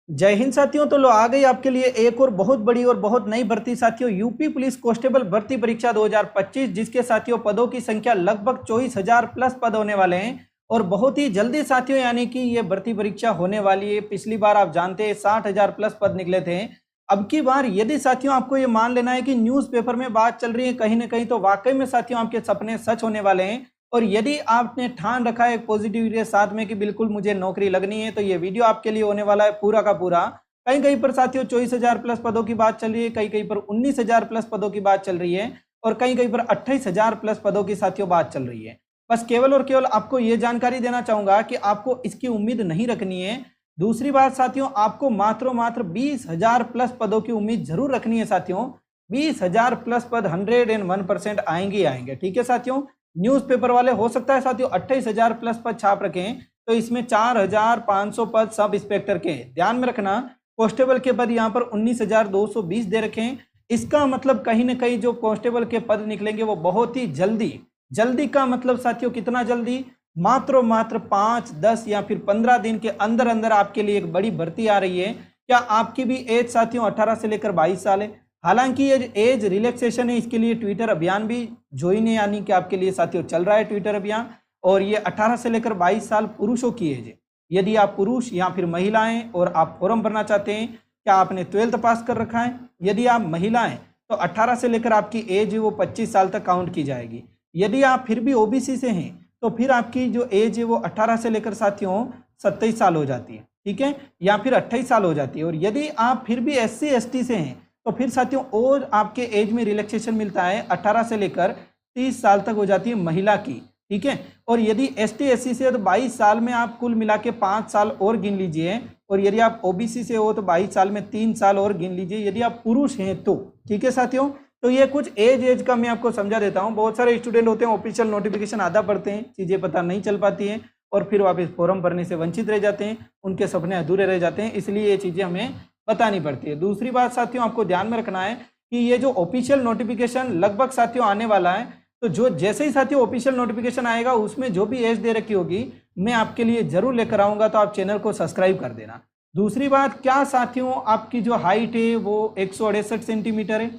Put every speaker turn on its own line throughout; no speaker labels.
जय हिंद साथियों। तो लो आ गई आपके लिए एक और बहुत बड़ी और बहुत नई भर्ती साथियों, यूपी पुलिस कांस्टेबल भर्ती परीक्षा 2025, जिसके साथियों पदों की संख्या लगभग 24,000 प्लस पद होने वाले हैं और बहुत ही जल्दी साथियों, यानी कि ये भर्ती परीक्षा होने वाली है। पिछली बार आप जानते हैं 60,000 प्लस पद निकले थे। अब की बार यदि साथियों आपको ये मान लेना है कि न्यूज़पेपर में बात चल रही है कहीं ना कहीं, तो वाकई में साथियों आपके सपने सच होने वाले हैं। और यदि आपने ठान रखा है पॉजिटिविटी के साथ में कि बिल्कुल मुझे नौकरी लगनी है, तो ये वीडियो आपके लिए होने वाला है पूरा का पूरा। कहीं कहीं पर साथियों 24,000 प्लस पदों की बात चल रही है, कहीं कहीं पर 19,000 प्लस पदों की बात चल रही है और कहीं कहीं पर 28,000 प्लस पदों की साथियों बात चल रही है। बस केवल और केवल आपको ये जानकारी देना चाहूंगा कि आपको इसकी उम्मीद नहीं रखनी है। दूसरी बात साथियों, आपको मात्र 20,000 प्लस पदों की उम्मीद जरूर रखनी है साथियों। 20,000 प्लस पद 101% आएंगे आएंगे, ठीक है साथियों। न्यूज़पेपर वाले हो सकता है साथियों 28,000 प्लस पद छाप रखें, तो इसमें 4,500 पद सब इंस्पेक्टर के। ध्यान में रखना, कांस्टेबल के पद यहाँ पर 19,220 दे रखे हैं। इसका मतलब कहीं ना कहीं जो कांस्टेबल के पद निकलेंगे वो बहुत ही जल्दी। जल्दी का मतलब साथियों कितना जल्दी? मात्र 5, 10 या फिर 15 दिन के अंदर अंदर आपके लिए एक बड़ी भर्ती आ रही है। क्या आपकी भी एज साथियों 18 से लेकर 22 साल है? हालांकि ये एज रिलैक्सेशन है, इसके लिए ट्विटर अभियान भी ज्वाइन है, यानी कि आपके लिए साथियों चल रहा है ट्विटर अभियान। और ये 18 से लेकर 22 साल पुरुषों की एज है। यदि आप पुरुष या फिर महिलाएं और आप फॉर्म भरना चाहते हैं, क्या आपने 12th पास कर रखा है? यदि आप महिलाएं तो 18 से लेकर आपकी एज है वो 25 साल तक काउंट की जाएगी। यदि आप फिर भी ओबीसी से हैं तो फिर आपकी जो एज है वो 18 से लेकर साथियों 27 साल हो जाती है, ठीक है, या फिर 28 साल हो जाती है। और यदि आप फिर भी SC ST से हैं तो फिर साथियों और आपके एज में रिलैक्सेशन मिलता है, 18 से लेकर 30 साल तक हो जाती है महिला की, ठीक है। और यदि ST SC से तो 22 साल में आप कुल मिला के 5 साल और गिन लीजिए। और यदि आप OBC से हो तो 22 साल में 3 साल और गिन लीजिए, यदि आप पुरुष हैं तो, ठीक है साथियों। तो ये कुछ एज का मैं आपको समझा देता हूँ। बहुत सारे स्टूडेंट होते हैं ऑफिशियल नोटिफिकेशन आधा पढ़ते हैं, चीज़ें पता नहीं चल पाती हैं और फिर वापस फॉर्म भरने से वंचित रह जाते हैं, उनके सपने अधूरे रह जाते हैं, इसलिए ये चीज़ें हमें बतानी पड़ती है। दूसरी बात साथियों आपको ध्यान में रखना है कि ये जो ऑफिशियल नोटिफिकेशन लगभग साथियों आने वाला है, तो जो जैसे ही साथियों ऑफिशियल नोटिफिकेशन आएगा उसमें जो भी एज दे रखी होगी मैं आपके लिए जरूर लेकर आऊंगा, तो आप चैनल को सब्सक्राइब कर देना। दूसरी बात, क्या साथियों आपकी जो हाइट है वो 168 सेंटीमीटर है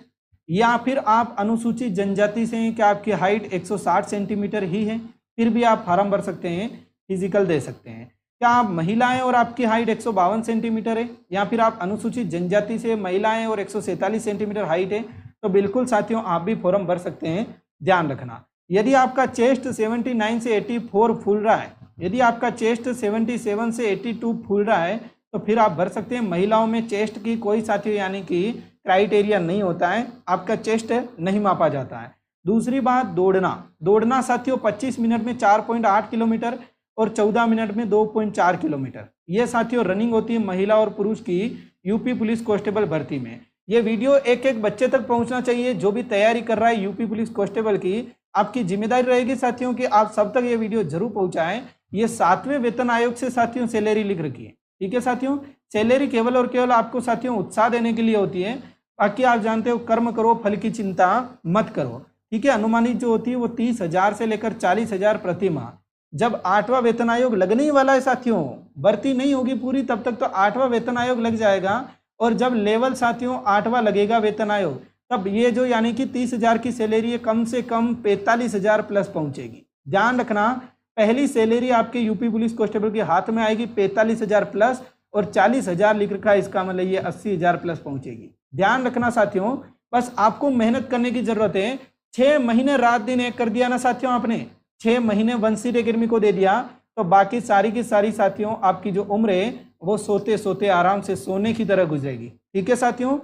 या फिर आप अनुसूचित जनजाति से हैं? क्या आपकी हाइट 160 सेंटीमीटर ही है? फिर भी आप फार्म भर सकते हैं, फिजिकल दे सकते हैं। क्या आप महिलाएं और आपकी हाइट 152 सेंटीमीटर है या फिर आप अनुसूचित जनजाति से महिलाएं और 147 सेंटीमीटर हाइट है? तो बिल्कुल साथियों आप भी फॉर्म भर सकते हैं। ध्यान रखना, यदि आपका चेस्ट 79 से 84 फूल रहा है, यदि आपका चेस्ट 77 से 82 फूल रहा है तो फिर आप भर सकते हैं। महिलाओं में चेस्ट की कोई साथियों यानी कि क्राइटेरिया नहीं होता है, आपका चेस्ट नहीं मापा जाता है। दूसरी बात, दौड़ना साथियों 25 मिनट में 4.8 किलोमीटर और 14 मिनट में 2.4 किलोमीटर, ये साथियों रनिंग होती है महिला और पुरुष की यूपी पुलिस कांस्टेबल भर्ती में। ये वीडियो एक एक बच्चे तक पहुंचना चाहिए जो भी तैयारी कर रहा है यूपी पुलिस कांस्टेबल की। आपकी जिम्मेदारी रहेगी साथियों कि आप सब तक ये वीडियो जरूर पहुंचाएं। ये 7वें वेतन आयोग से साथियों सैलरी लिख रखी है, ठीक है साथियों। सैलरी केवल और केवल आपको साथियों उत्साह देने के लिए होती है। बाकी आप जानते हो, कर्म करो फल की चिंता मत करो, ठीक है। अनुमानित जो होती है वो 30,000 से लेकर 40,000 प्रति माह। जब 8वां वेतन आयोग लगने ही वाला है साथियों, भर्ती नहीं होगी पूरी तब तक तो 8वां वेतन आयोग लग जाएगा। और जब लेवल साथियों 8वां लगेगा वेतन आयोग, तब ये जो यानी कि 30,000 की सैलरी है कम से कम 45,000 प्लस पहुंचेगी। ध्यान रखना, पहली सैलरी आपके यूपी पुलिस कांस्टेबल के हाथ में आएगी 45,000 प्लस और 40,000 लिख रखा है, इसका मतलब ये 80,000 प्लस पहुंचेगी। ध्यान रखना साथियों, बस आपको मेहनत करने की जरूरत है। 6 महीने रात दिन एक कर दिया ना साथियों, आपने 6 महीने वंशीट एकेडमी को दे दिया, तो बाकी सारी की सारी साथियों आपकी जो उम्र है वो सोते सोते आराम से सोने की तरह गुजरेगी, ठीक है साथियों।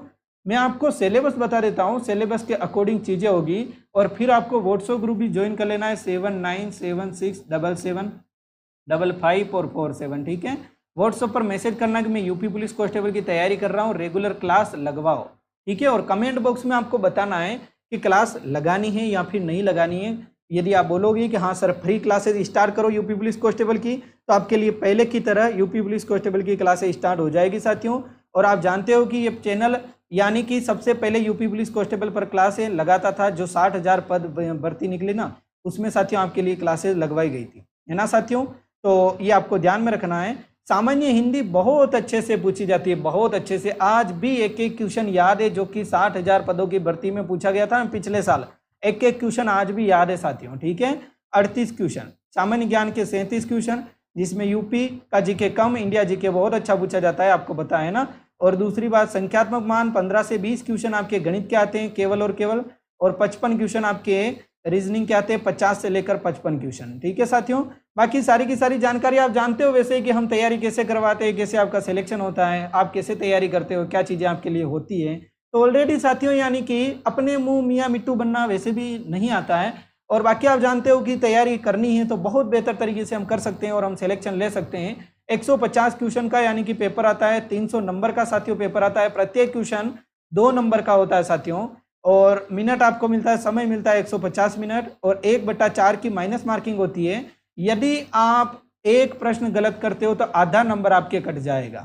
मैं आपको सिलेबस बता देता हूँ, सिलेबस के अकॉर्डिंग चीज़ें होगी। और फिर आपको व्हाट्सएप ग्रुप भी ज्वाइन कर लेना है 79767755 और 47, ठीक है। व्हाट्सएप पर मैसेज करना कि मैं यूपी पुलिस कांस्टेबल की तैयारी कर रहा हूँ, रेगुलर क्लास लगवाओ, ठीक है। और कमेंट बॉक्स में आपको बताना है कि क्लास लगानी है या फिर नहीं लगानी है। यदि आप बोलोगे कि हाँ सर फ्री क्लासेज स्टार्ट करो यूपी पुलिस कांस्टेबल की, तो आपके लिए पहले की तरह यूपी पुलिस कांस्टेबल की क्लासेज स्टार्ट हो जाएगी साथियों। और आप जानते हो कि ये चैनल यानी कि सबसे पहले यूपी पुलिस कांस्टेबल पर क्लासें लगाता था, जो 60,000 पद भर्ती निकली ना, उसमें साथियों आपके लिए क्लासेज लगवाई गई थी, है ना साथियों। तो ये आपको ध्यान में रखना है। सामान्य हिंदी बहुत अच्छे से पूछी जाती है, बहुत अच्छे से। आज भी एक एक क्वेश्चन याद है जो कि 60,000 पदों की भर्ती में पूछा गया था पिछले साल। एक एक क्वेश्चन आज भी याद है साथियों, ठीक है। 38 क्वेश्चन, सामान्य ज्ञान के 37 क्वेश्चन, जिसमें यूपी का जीके कम, इंडिया जीके बहुत अच्छा पूछा जाता है, आपको पता है ना। और दूसरी बात, संख्यात्मक मान 15 से 20 क्वेश्चन आपके गणित के आते हैं केवल और केवल, और 55 क्वेश्चन आपके रीजनिंग के आते हैं, 50 से लेकर 55 क्वेश्चन, ठीक है साथियों। बाकी सारी की सारी जानकारी आप जानते हो वैसे कि हम तैयारी कैसे करवाते हैं, कैसे आपका सिलेक्शन होता है, आप कैसे तैयारी करते हो, क्या चीज़ें आपके लिए होती है। तो ऑलरेडी साथियों यानी कि अपने मुंह मियाँ मिट्टू बनना वैसे भी नहीं आता है, और बाकी आप जानते हो कि तैयारी करनी है तो बहुत बेहतर तरीके से हम कर सकते हैं और हम सिलेक्शन ले सकते हैं। 150 क्वेश्चन का यानी कि पेपर आता है, 300 नंबर का साथियों पेपर आता है, प्रत्येक क्वेश्चन 2 नंबर का होता है साथियों, और मिनट आपको मिलता है, समय मिलता है 150 मिनट, और 1/4 की माइनस मार्किंग होती है। यदि आप एक प्रश्न गलत करते हो तो आधा नंबर आपके कट जाएगा।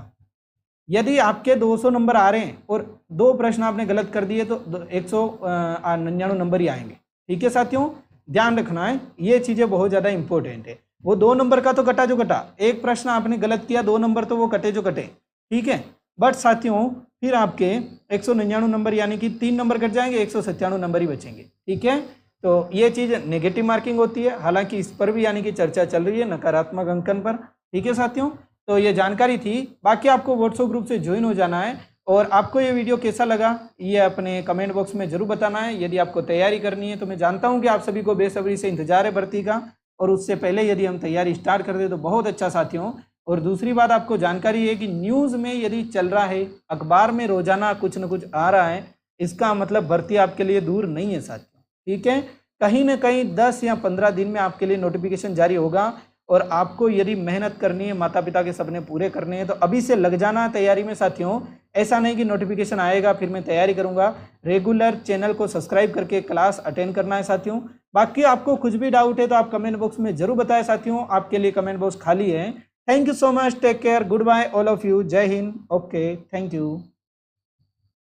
यदि आपके 200 नंबर आ रहे हैं और 2 प्रश्न आपने गलत कर दिए तो 199 नंबर ही आएंगे, ठीक है साथियों, ध्यान रखना है, ये चीज़ें बहुत ज़्यादा इंपॉर्टेंट है। वो 2 नंबर का तो कटा जो कटा, एक प्रश्न आपने गलत किया 2 नंबर तो वो कटे जो कटे, ठीक है। बट साथियों फिर आपके 199 नंबर यानी कि 3 नंबर कट जाएंगे, 197 नंबर ही बचेंगे, ठीक है। तो ये चीज़ नेगेटिव मार्किंग होती है, हालांकि इस पर भी यानी कि चर्चा चल रही है नकारात्मक अंकन पर, ठीक है साथियों। तो ये जानकारी थी, बाकी आपको व्हाट्सएप ग्रुप से ज्वाइन हो जाना है। और आपको ये वीडियो कैसा लगा ये अपने कमेंट बॉक्स में जरूर बताना है। यदि आपको तैयारी करनी है तो मैं जानता हूँ कि आप सभी को बेसब्री से इंतजार है भर्ती का, और उससे पहले यदि हम तैयारी स्टार्ट कर दे तो बहुत अच्छा साथियों। और दूसरी बात आपको जानकारी है कि न्यूज़ में यदि चल रहा है, अखबार में रोजाना कुछ न कुछ आ रहा है, इसका मतलब भर्ती आपके लिए दूर नहीं है साथियों, ठीक है। कहीं ना कहीं 10 या 15 दिन में आपके लिए नोटिफिकेशन जारी होगा, और आपको यदि मेहनत करनी है, माता पिता के सपने पूरे करने हैं, तो अभी से लग जाना है तैयारी में साथियों। ऐसा नहीं कि नोटिफिकेशन आएगा फिर मैं तैयारी करूंगा, रेगुलर चैनल को सब्सक्राइब करके क्लास अटेंड करना है साथियों। बाकी आपको कुछ भी डाउट है तो आप कमेंट बॉक्स में जरूर बताएं साथियों, आपके लिए कमेंट बॉक्स खाली है। Thank you so much, take care, good bye all of you, Jai Hind, okay, thank you.